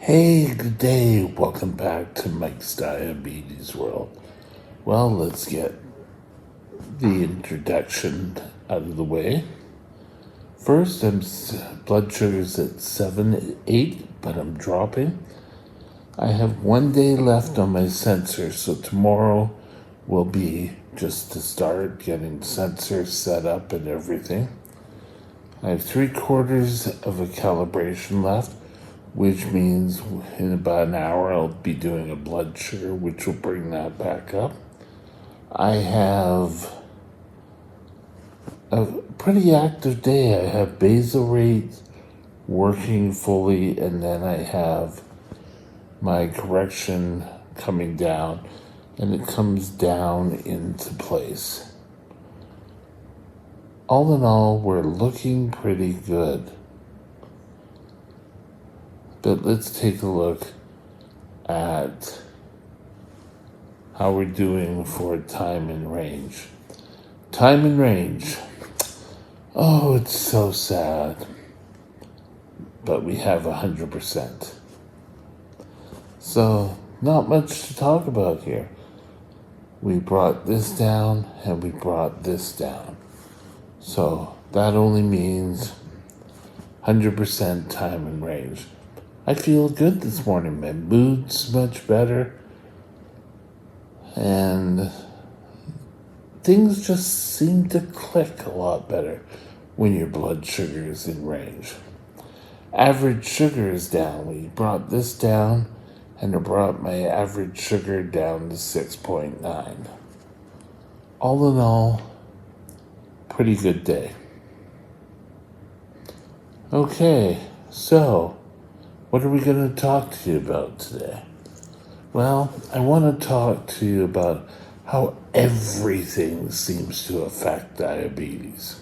Hey, good day. Welcome back to Mike's Diabetes World. Well, let's get the introduction out of the way. First, blood sugar's at 7, 8, but I'm dropping. I have 1 day left on my sensor, so tomorrow will be just to start getting sensors set up and everything. I have 3/4 of a calibration left, which means in about an hour I'll be doing a blood sugar, which will bring that back up. I have a pretty active day. I have basal rate working fully, and then I have my correction coming down, and it comes down into place. All in all, we're looking pretty good. But let's take a look at how we're doing for time in range. Time in range. Oh, it's so sad. But we have 100%. So, not much to talk about here. We brought this down and we brought this down. So, that only means 100% time in range. I feel good this morning. My mood's much better. And things just seem to click a lot better when your blood sugar is in range. Average sugar is down. We brought this down, and it brought my average sugar down to 6.9. All in all, pretty good day. Okay, so what are we going to talk to you about today? Well, I want to talk to you about how everything seems to affect diabetes.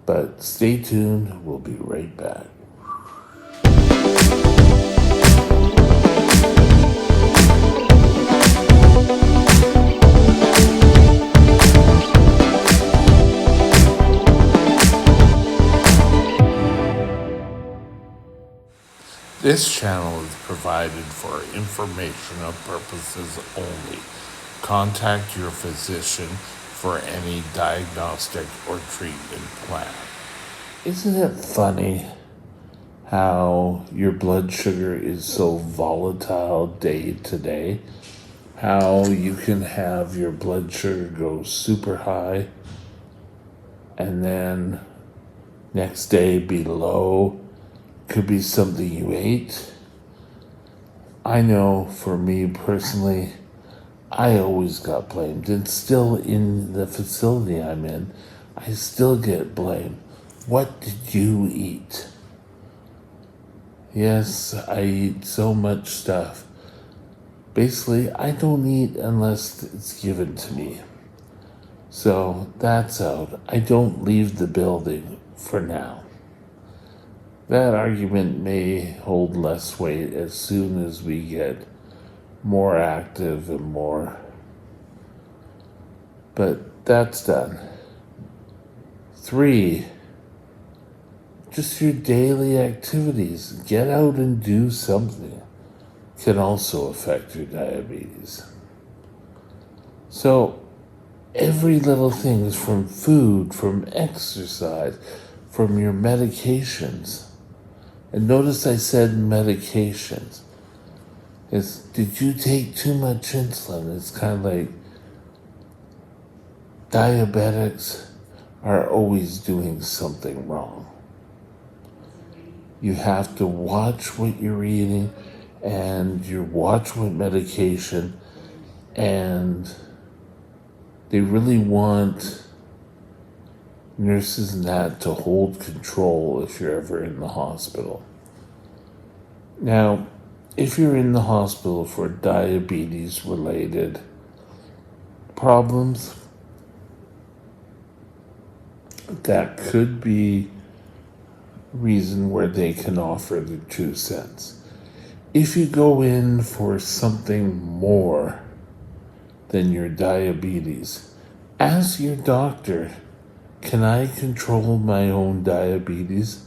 But stay tuned, we'll be right back. This channel is provided for informational purposes only. Contact your physician for any diagnostic or treatment plan. Isn't it funny how your blood sugar is so volatile day to day? How you can have your blood sugar go super high and then next day be low. Could be something you ate. I know for me personally, I always got blamed, and still in the facility I'm in, I still get blamed. What did you eat? Yes, I eat so much stuff. Basically, I don't eat unless it's given to me. So that's out. I don't leave the building for now. That argument may hold less weight as soon as we get more active and more. But that's done. 3, just your daily activities. Get out and do something can also affect your diabetes. So every little thing is from food, from exercise, from your medications. And notice I said medications. Did you take too much insulin? It's kind of like diabetics are always doing something wrong. You have to watch what you're eating and you watch what medication, and they really want nurses and that to hold control if you're ever in the hospital. Now, if you're in the hospital for diabetes related problems, that could be reason where they can offer the 2 cents. If you go in for something more than your diabetes, ask your doctor, can I control my own diabetes?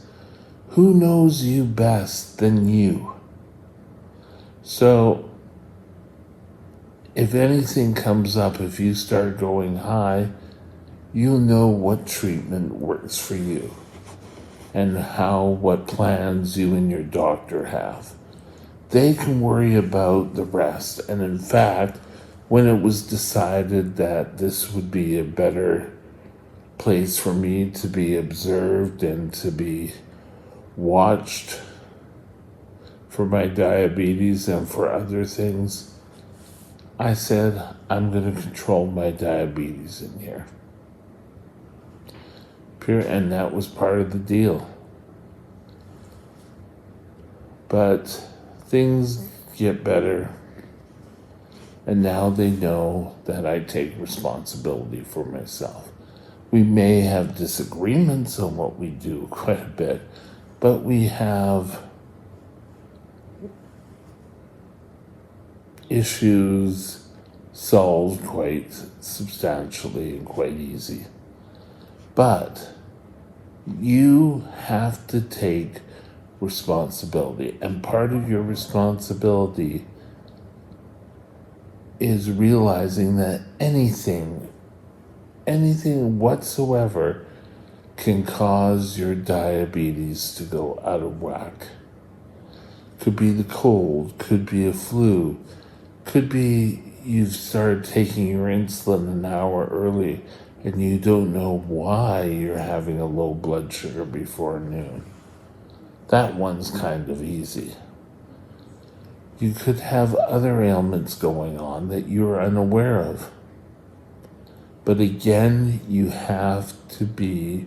Who knows you best than you? So, if anything comes up, if you start going high, you'll know what treatment works for you and what plans you and your doctor have. They can worry about the rest. And in fact, when it was decided that this would be a better place for me to be observed and to be watched for my diabetes and for other things, I said, I'm going to control my diabetes in here. And that was part of the deal. But things get better, and now they know that I take responsibility for myself. We may have disagreements on what we do quite a bit, but we have issues solved quite substantially and quite easy. But you have to take responsibility, and part of your responsibility is realizing that anything whatsoever can cause your diabetes to go out of whack. Could be the cold, could be a flu, could be you've started taking your insulin an hour early and you don't know why you're having a low blood sugar before noon. That one's kind of easy. You could have other ailments going on that you're unaware of. But again, you have to be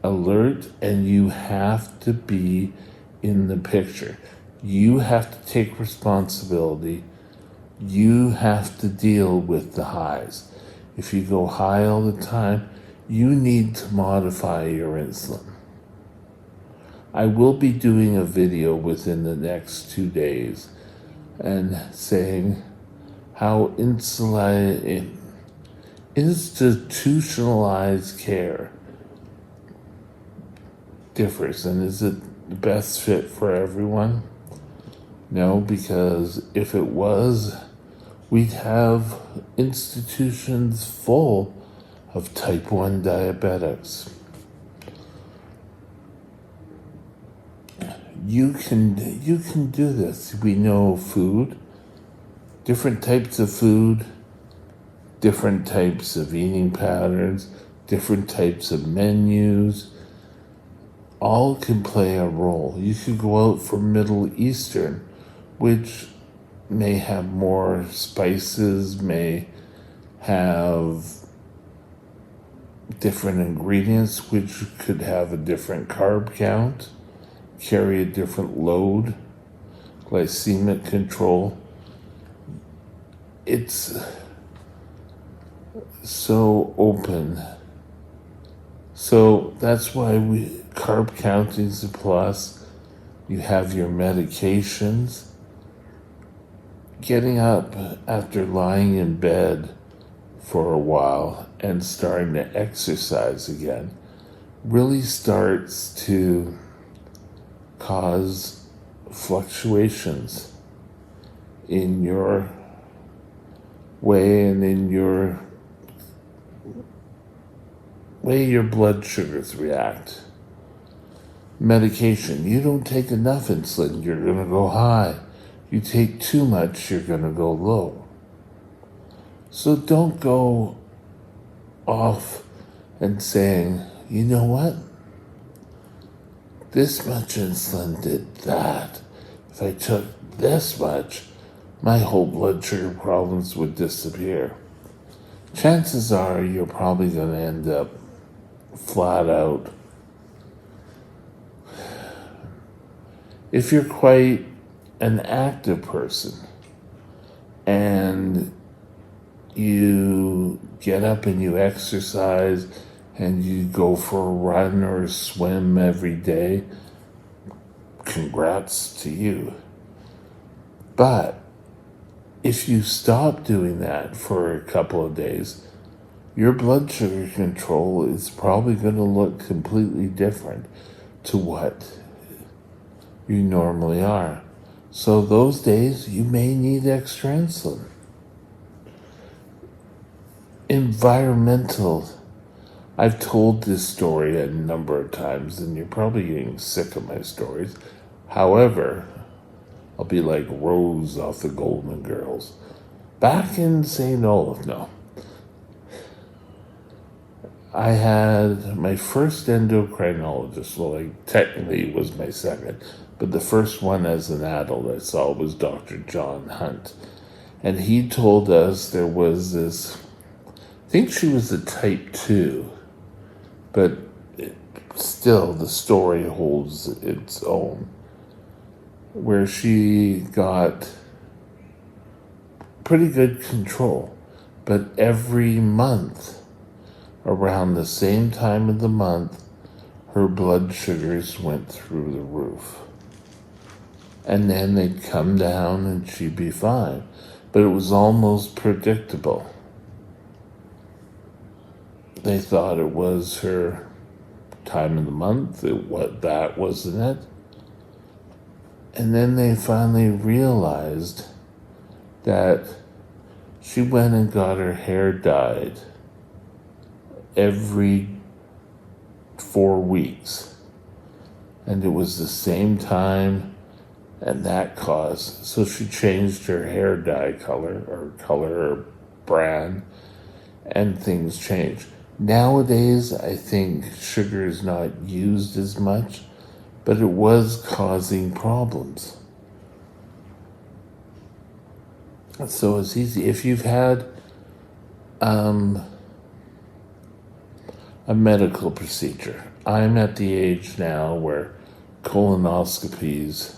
alert and you have to be in the picture. You have to take responsibility. You have to deal with the highs. If you go high all the time, you need to modify your insulin. I will be doing a video within the next 2 days and saying how institutionalized care differs, and is it the best fit for everyone? No, because if it was, we'd have institutions full of type 1 diabetics. You can do this. We know food, different types of food, different types of eating patterns, different types of menus, all can play a role. You could go out for Middle Eastern, which may have more spices, may have different ingredients, which could have a different carb count, carry a different load, glycemic control. It's so open. So that's why carb counting is a plus. You have your medications. Getting up after lying in bed for a while and starting to exercise again really starts to cause fluctuations in your way and in your way your blood sugars react. Medication, you don't take enough insulin, you're going to go high. You take too much, you're going to go low. So don't go off and saying, you know what? This much insulin did that. If I took this much, my whole blood sugar problems would disappear. Chances are you're probably going to end up flat out. If you're quite an active person and you get up and you exercise and you go for a run or a swim every day, congrats to you. But if you stop doing that for a couple of days, your blood sugar control is probably going to look completely different to what you normally are. So those days you may need extra insulin. Environmental. I've told this story a number of times, and you're probably getting sick of my stories. However, I'll be like Rose off the Golden Girls. Back in St. Olaf, no. I had my first endocrinologist. Well, technically it was my second, but the first one as an adult I saw was Dr. John Hunt. And he told us there was this, I think she was a type 2, but still the story holds its own, where she got pretty good control. But every month, around the same time of the month, her blood sugars went through the roof. And then they'd come down and she'd be fine. But it was almost predictable. They thought it was her time of the month, that wasn't it. And then they finally realized that she went and got her hair dyed every 4 weeks. And it was the same time, and that caused, so she changed her hair dye color or brand, and things changed. Nowadays, I think sugar is not used as much, but it was causing problems. So it's easy. If you've had a medical procedure, I'm at the age now where colonoscopies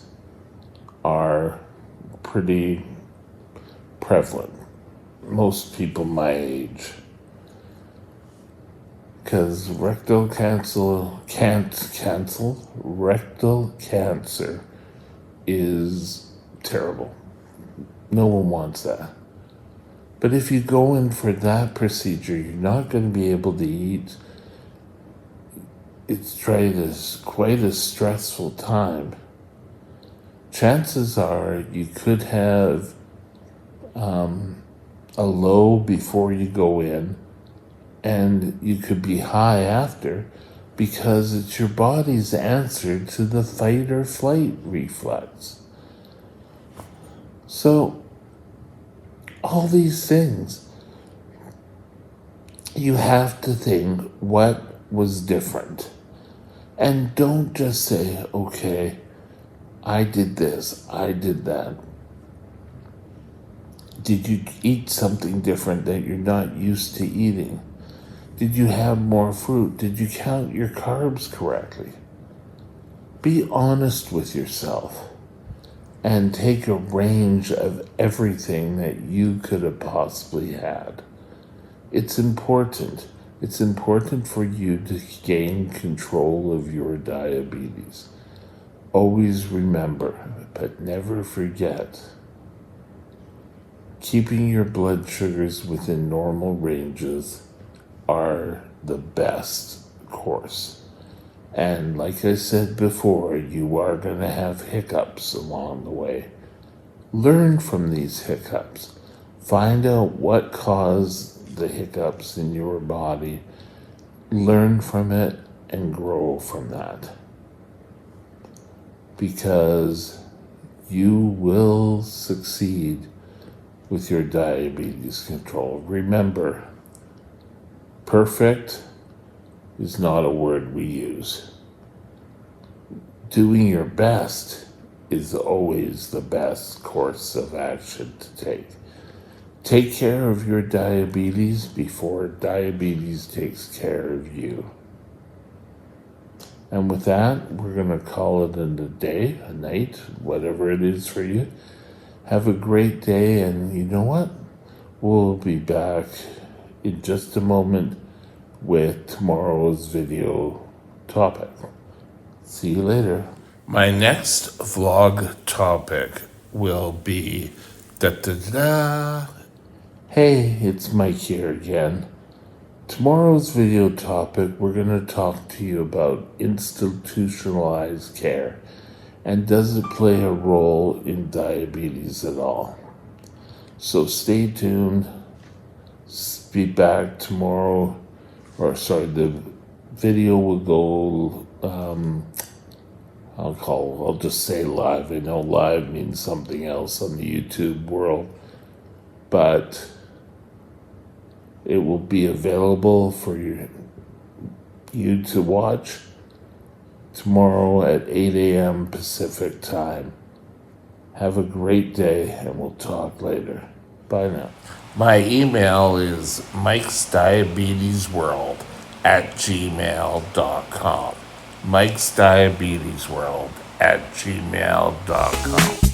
are pretty prevalent. Most people my age. Because rectal cancer is terrible. No one wants that. But if you go in for that procedure, you're not going to be able to eat. It's quite a stressful time. Chances are you could have a low before you go in, and you could be high after, because it's your body's answer to the fight or flight reflex. So, all these things, you have to think what was different. And don't just say, okay, I did this, I did that. Did you eat something different that you're not used to eating? Did you have more fruit? Did you count your carbs correctly? Be honest with yourself and take a range of everything that you could have possibly had. It's important. It's important for you to gain control of your diabetes. Always remember, but never forget, keeping your blood sugars within normal ranges are the best course. And like I said before, you are going to have hiccups along the way. Learn from these hiccups. Find out what caused the hiccups in your body. Learn from it and grow from that. Because you will succeed with your diabetes control. Remember, perfect is not a word we use. Doing your best is always the best course of action to take. Take care of your diabetes before diabetes takes care of you. And with that, we're going to call it a day, a night, whatever it is for you. Have a great day, and you know what? We'll be back in just a moment with tomorrow's video topic. See you later. My next vlog topic will be Hey, it's Mike here again. Tomorrow's video topic, we're going to talk to you about institutionalized care And does it play a role in diabetes at all? So stay tuned. Be back tomorrow, the video will go, I'll just say live. I know live means something else on the YouTube world, but it will be available for you to watch tomorrow at 8 a.m. Pacific time. Have a great day, and we'll talk later. Bye now. My email is mikesdiabetesworld@gmail.com. mikesdiabetesworld@gmail.com.